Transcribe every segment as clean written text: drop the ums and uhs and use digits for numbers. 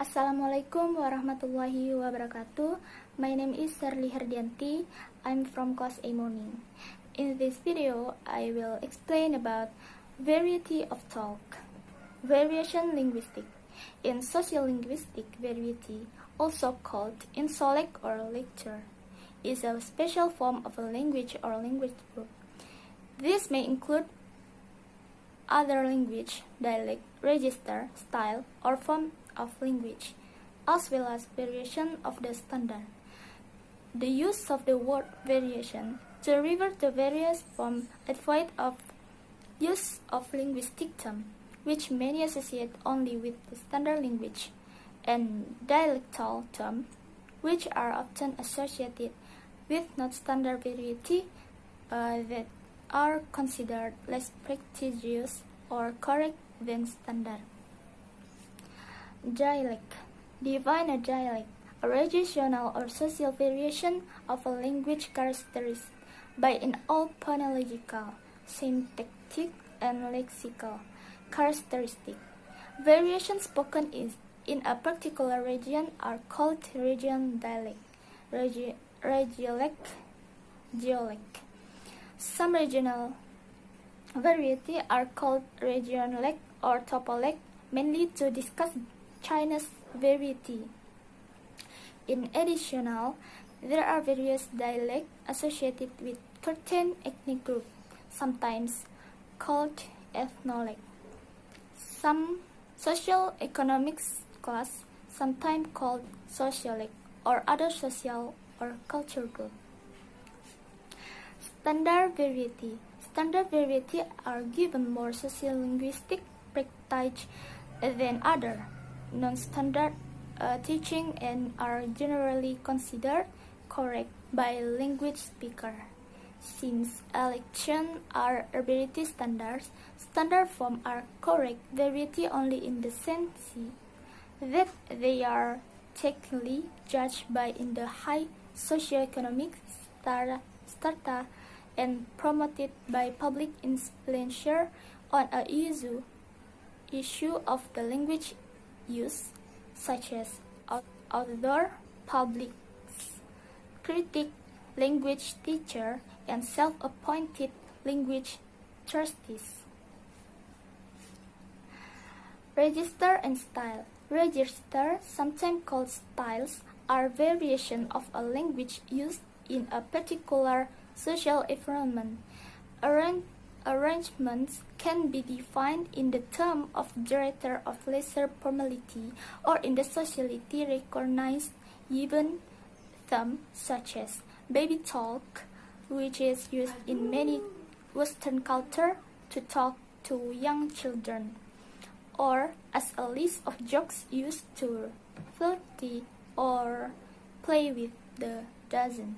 Assalamualaikum warahmatullahi wabarakatuh. My name is Sherly Herdianty. I'm from Kelas A Morning. In this video, I will explain about variety of talk. Variation linguistic. In sociolinguistic, variety, also called intellect or lecture, is a special form of a language or language group. This may include other language, dialect, register, style, or form of language, as well as variation of the standard. The use of the word variation to refer to various forms avoid of use of linguistic term, which many associate only with the standard language, and dialectal term, which are often associated with not standard variety that are considered less prestigious or correct than standard. Dialect. Define a dialect, a regional or social variation of a language characterized by an all phonological, syntactic, and lexical characteristic. Variations spoken in a particular region are called region dialect, dialect. Some regional variety are called regionalect or topolect, mainly to discuss China's variety. In addition, there are various dialects associated with certain ethnic groups, sometimes called ethnolect. Some social economics class, sometimes called sociolect, or other social or cultural group. Standard variety. Standard variety are given more sociolinguistic practice than other non-standard teaching and are generally considered correct by language speaker. Since elections are ability standards, standard forms are correct variety only in the sense that they are technically judged by in the high socioeconomic strata and promoted by public influencer on a issue of the language use, such as outdoor public critic, language teacher, and self-appointed language trustees. Register and style. Register, sometimes called styles, are variations of a language used in a particular social environment. Arrangements can be defined in the term of director of lesser formality or in the socially recognized given term such as baby talk, which is used in many Western culture to talk to young children, or as a list of jokes used to flirty or play with the dozens.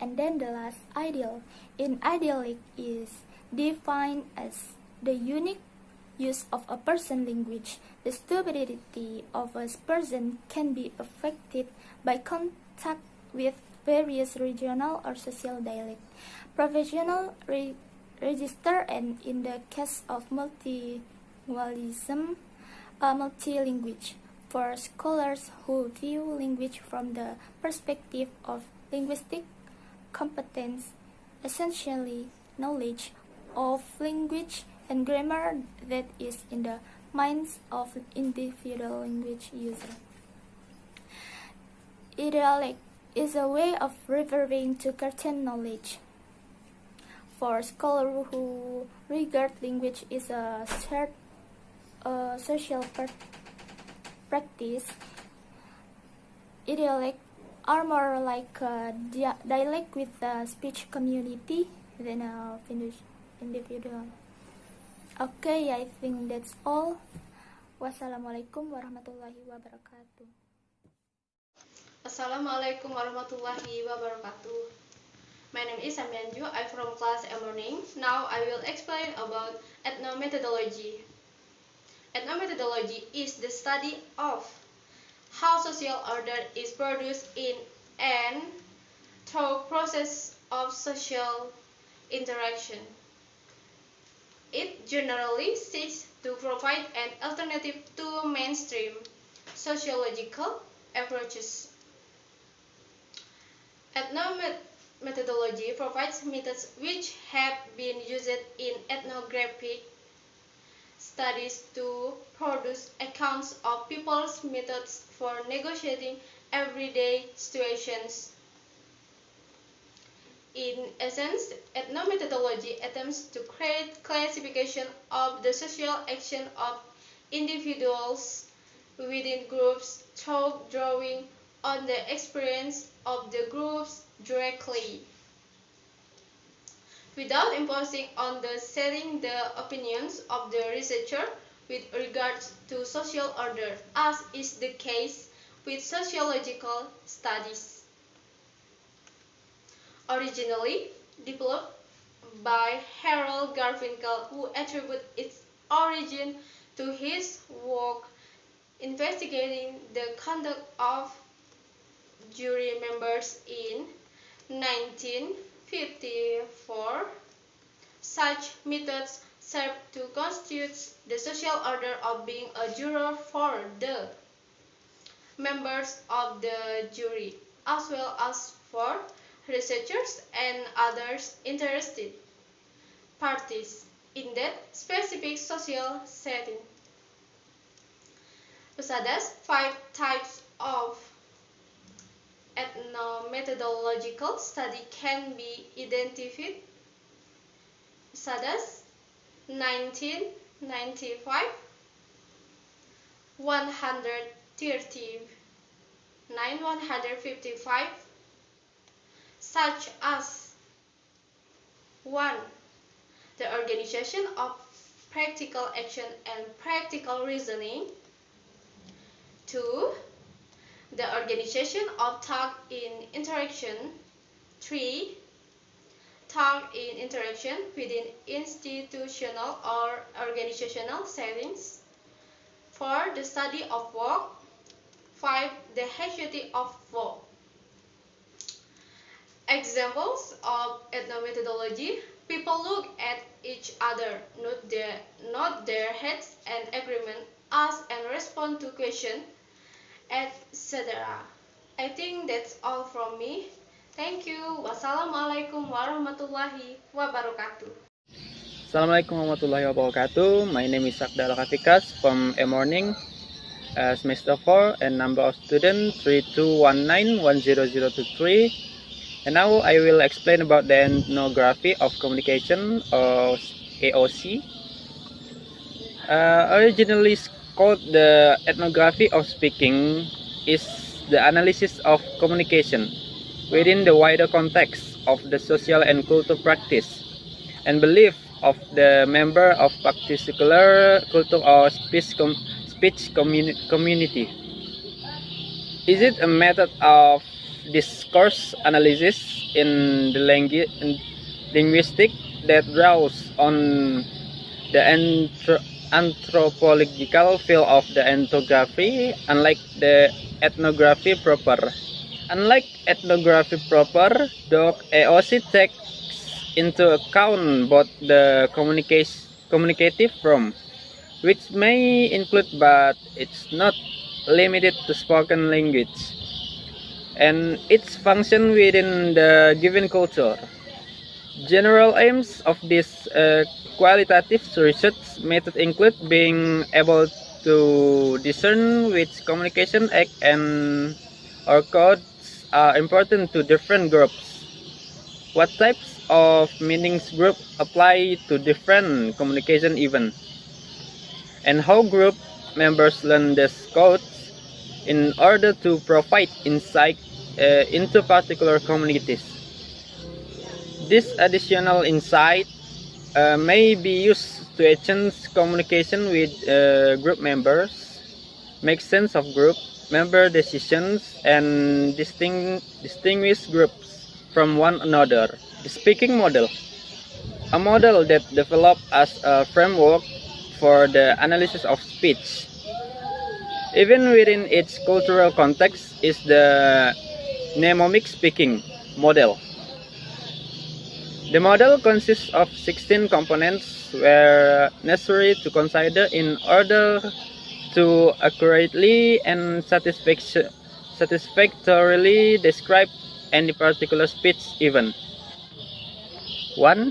And then the last, ideal. In idyllic is defined as the unique use of a person's language. The stability of a person can be affected by contact with various regional or social dialects. Professional register, and in the case of multilingualism, multilinguage, for scholars who view language from the perspective of linguistic competence, essentially knowledge of language and grammar that is in the minds of individual language user. Dialect is a way of referring to certain knowledge. For scholars who regard language is a shared social practice, dialect are more like a dialect with a speech community than a individual. Okay, I think that's all. Wassalamualaikum warahmatullahi wabarakatuh. Assalamualaikum warahmatullahi wabarakatuh. My name is Anju. I'm from Kelas A Morning. Now I will explain about ethnomethodology. Ethnomethodology is the study of how social order is produced in and through process of social interaction. It generally seeks to provide an alternative to mainstream sociological approaches. Ethnomethodology provides methods which have been used in ethnographic studies to produce accounts of people's methods for negotiating everyday situations. In essence, ethnomethodology attempts to create classification of the social action of individuals within groups through drawing on the experience of the groups directly, without imposing on the setting the opinions of the researcher with regards to social order, as is the case with sociological studies. Originally developed by Harold Garfinkel, who attributed its origin to his work investigating the conduct of jury members in 1954. Such methods serve to constitute the social order of being a juror for the members of the jury, as well as for researchers and others interested parties in that specific social setting. Besides, 5 types of ethnomethodological study can be identified. Besides, 1995, 139, 155, such as 1. The organization of practical action and practical reasoning. 2. The organization of thought in interaction. 3. Thought in interaction within institutional or organizational settings. 4. The study of work. 5. The hierarchy of work. Examples of ethnomethodology: people look at each other, nod their heads and agreement, ask and respond to questions, etc. I think that's all from me. Thank you. Wassalamualaikum warahmatullahi wabarakatuh. Assalamualaikum warahmatullahi wabarakatuh. My name is Aqda Alrafikas from Mnemonic, semester 4, and number of students 3219100023. And now I will explain about the Ethnography of Communication, or AOC. Originally called the Ethnography of Speaking, is the analysis of communication within the wider context of the social and cultural practice and belief of the member of particular culture or speech community. Is it a method of discourse analysis in the linguistic that draws on the anthropological field of the ethnography, unlike the ethnography proper. Unlike ethnography proper, the AOC takes into account both the communicative form, which may include but it's not limited to spoken language, and its function within the given culture. General aims of this qualitative research method include being able to discern which communication act and or codes are important to different groups, what types of meanings group apply to different communication events, and how group members learn these codes in order to provide insight into particular communities. This additional insight may be used to enhance communication with group members, make sense of group member decisions, and distinguish groups from one another. The speaking model, a model that developed as a framework for the analysis of speech, even within its cultural context, is the mnemonic speaking model. The model consists of 16 components were necessary to consider in order to accurately and satisfactorily describe any particular speech event. 1.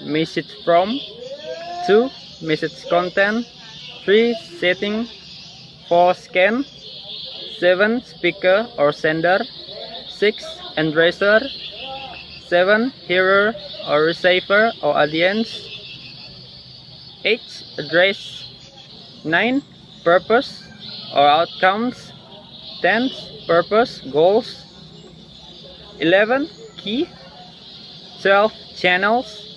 Message from. 2. Message content. 3. Setting. 4. Scan. 7. Speaker or sender. 6. Addresser. 7. Hearer or receiver or audience. 8. Address. 9. Purpose or outcomes. 10. Purpose, goals. 11. Key. 12. Channels.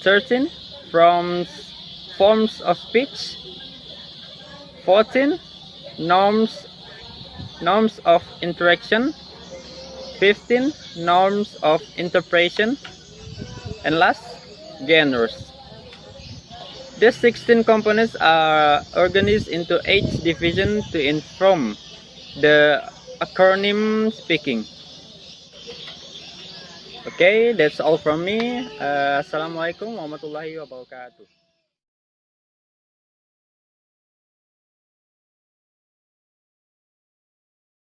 13. Forms of speech. 14. Norms of interaction. 15. Norms of interpretation. And last, genres. These 16 components are organized into 8 divisions to inform the acronym speaking. Okay, that's all from me. Assalamualaikum warahmatullahi wabarakatuh.